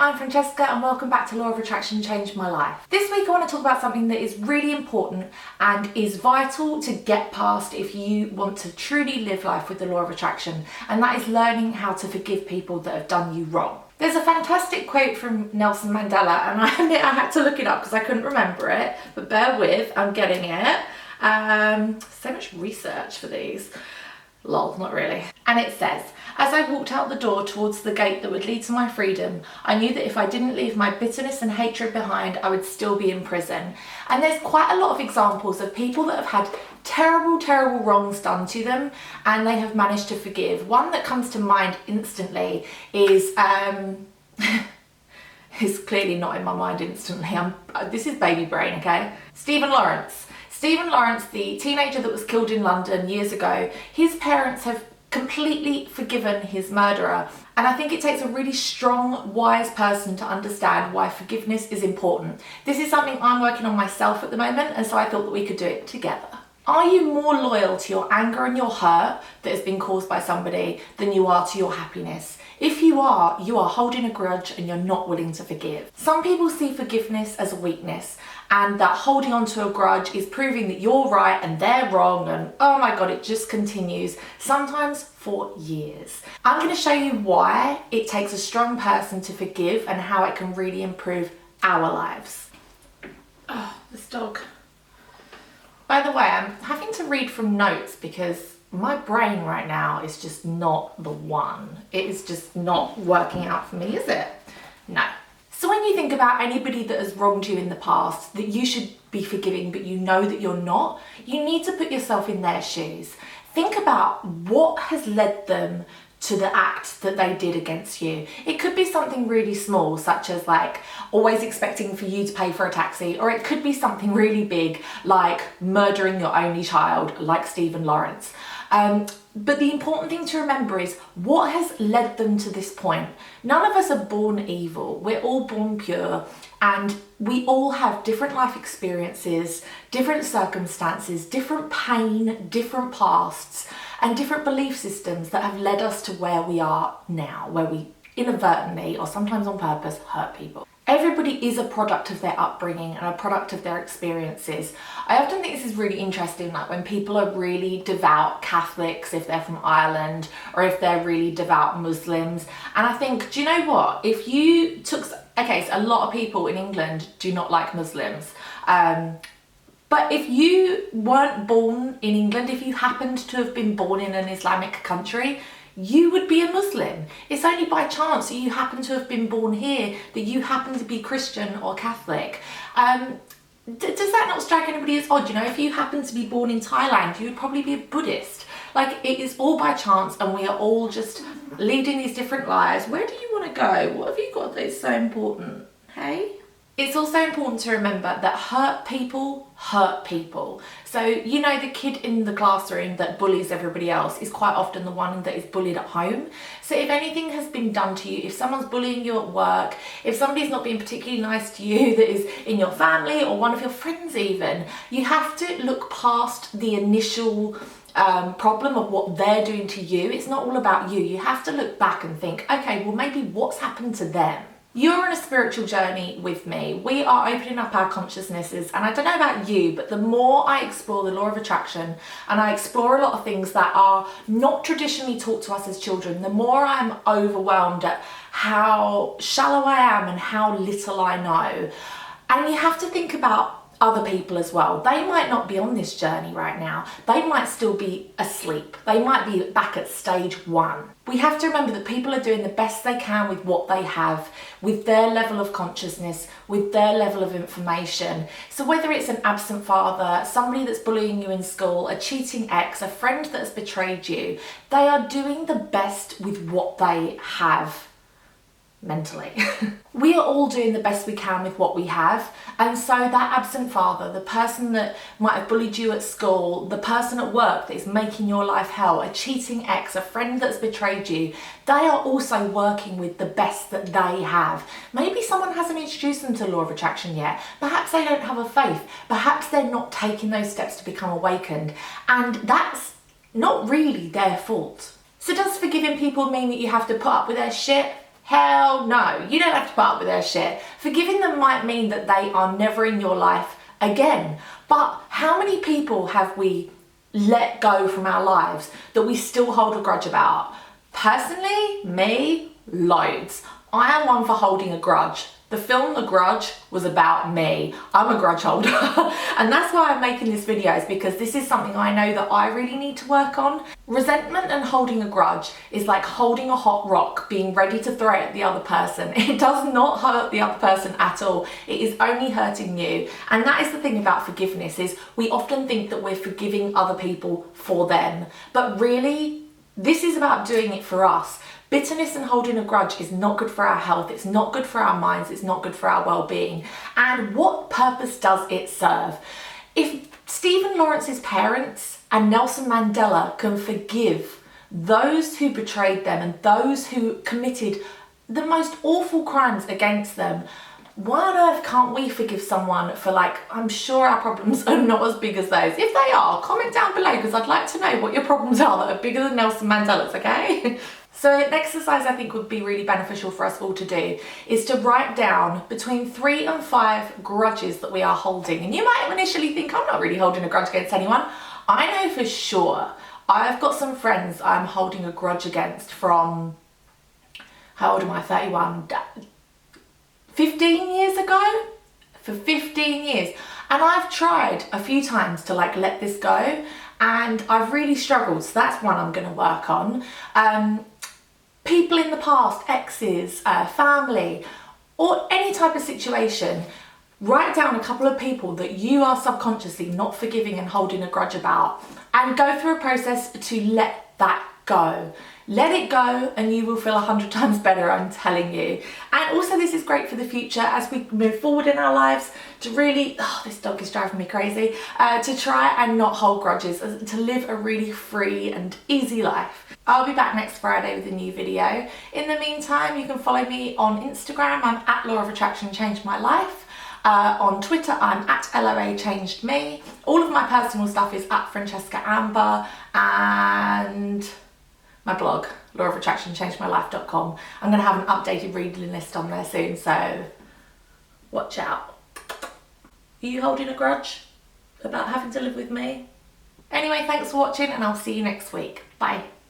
I'm Francesca and welcome back to Law of Attraction Changed My Life. This week I want to talk about something that is really important and is vital to get past if you want to truly live life with the Law of Attraction, and that is learning how to forgive people that have done you wrong. There's a fantastic quote from Nelson Mandela, and I admit I had to look it up because I couldn't remember it, but bear with, I'm getting it. So much research for these. Lol, not really. And it says, "As I walked out the door towards the gate that would lead to my freedom, I knew that if I didn't leave my bitterness and hatred behind, I would still be in prison." And there's quite a lot of examples of people that have had terrible, terrible wrongs done to them and they have managed to forgive. One that comes to mind instantly is, it's clearly not in my mind instantly. This is baby brain, okay? Stephen Lawrence, the teenager that was killed in London years ago, his parents have completely forgiven his murderer. And I think it takes a really strong, wise person to understand why forgiveness is important. This is something I'm working on myself at the moment, and so I thought that we could do it together. Are you more loyal to your anger and your hurt that has been caused by somebody than you are to your happiness? If you are holding a grudge and you're not willing to forgive. Some people see forgiveness as a weakness, and that holding on to a grudge is proving that you're right and they're wrong, and oh my god, it just continues, sometimes for years. I'm going to show you why it takes a strong person to forgive and how it can really improve our lives. Oh, this dog. By the way, I'm having to read from notes because my brain right now is just not the one. It is just not working out for me, is it? No. So when you think about anybody that has wronged you in the past that you should be forgiving but you know that you're not, you need to put yourself in their shoes. Think about what has led them to the act that they did against you. It could be something really small, such as like always expecting for you to pay for a taxi, or it could be something really big like murdering your only child, like Stephen Lawrence. But the important thing to remember is what has led them to this point. None of us are born evil. We're all born pure, and we all have different life experiences, different circumstances, different pain, different pasts, and different belief systems that have led us to where we are now, where we inadvertently or sometimes on purpose hurt people. Everybody is a product of their upbringing and a product of their experiences. I often think this is really interesting, like when people are really devout Catholics, if they're from Ireland, or if they're really devout Muslims. And I think, do you know what? If you took, okay, so a lot of people in England do not like Muslims. But if you weren't born in England, if you happened to have been born in an Islamic country, you would be a Muslim. It's only by chance that you happen to have been born here that you happen to be Christian or Catholic. Does that not strike anybody as odd? You know, if you happen to be born in Thailand, you would probably be a Buddhist. Like, it is all by chance, and we are all just leading these different lives. Where do you want to go? What have you got that is so important? Hey? It's also important to remember that hurt people hurt people. So, you know, the kid in the classroom that bullies everybody else is quite often the one that is bullied at home. So if anything has been done to you, if someone's bullying you at work, if somebody's not being particularly nice to you that is in your family or one of your friends even, you have to look past the initial problem of what they're doing to you. It's not all about you. You have to look back and think, okay, well, maybe what's happened to them? You're on a spiritual journey with me. We are opening up our consciousnesses, and I don't know about you, but the more I explore the law of attraction and I explore a lot of things that are not traditionally taught to us as children, the more I'm overwhelmed at how shallow I am and how little I know. And you have to think about other people as well. They might not be on this journey right now. They might still be asleep. They might be back at stage 1. We have to remember that people are doing the best they can with what they have, with their level of consciousness, with their level of information. So whether it's an absent father, somebody that's bullying you in school, a cheating ex, a friend that's betrayed you, they are doing the best with what they have mentally. We are all doing the best we can with what we have, and so that absent father, the person that might have bullied you at school, the person at work that is making your life hell, a cheating ex, a friend that's betrayed you, they are also working with the best that they have. Maybe someone hasn't introduced them to law of attraction yet. Perhaps they don't have a faith. Perhaps they're not taking those steps to become awakened, and that's not really their fault. So does forgiving people mean that you have to put up with their shit? Hell no, you don't have to put up with their shit. Forgiving them might mean that they are never in your life again. But how many people have we let go from our lives that we still hold a grudge about? Personally, me, loads. I am one for holding a grudge. The film The Grudge was about me. I'm a grudge holder. And that's why I'm making this video, is because this is something I know that I really need to work on. Resentment and holding a grudge is like holding a hot rock, being ready to throw it at the other person. It does not hurt the other person at all. It is only hurting you. And that is the thing about forgiveness, is we often think that we're forgiving other people for them. But really, this is about doing it for us. Bitterness and holding a grudge is not good for our health, it's not good for our minds, it's not good for our well-being. And what purpose does it serve? If Stephen Lawrence's parents and Nelson Mandela can forgive those who betrayed them and those who committed the most awful crimes against them, why on earth can't we forgive someone for, like, I'm sure our problems are not as big as those. If they are, comment down below, because I'd like to know what your problems are that are bigger than Nelson Mandela's, okay? So an exercise I think would be really beneficial for us all to do is to write down between 3 and 5 grudges that we are holding. And you might initially think, I'm not really holding a grudge against anyone. I know for sure I've got some friends I'm holding a grudge against from, how old am I, 31? 15 years ago? For 15 years. And I've tried a few times to like let this go, and I've really struggled. So that's one I'm going to work on. People in the past, exes, family, or any type of situation, write down a couple of people that you are subconsciously not forgiving and holding a grudge about, and go through a process to let that go. Let it go and you will feel 100 times better, I'm telling you. And also this is great for the future as we move forward in our lives, to really, oh, this dog is driving me crazy, to try and not hold grudges, to live a really free and easy life. I'll be back next Friday with a new video. In the meantime, you can follow me on Instagram. I'm at Law of Attraction Changed My Life. On Twitter, I'm at LOA Changed Me. All of my personal stuff is at Francesca Amber, and my blog, lawofattractionchangedmylife.com. I'm going to have an updated reading list on there soon, so watch out. Are you holding a grudge about having to live with me? Anyway, thanks for watching, and I'll see you next week. Bye.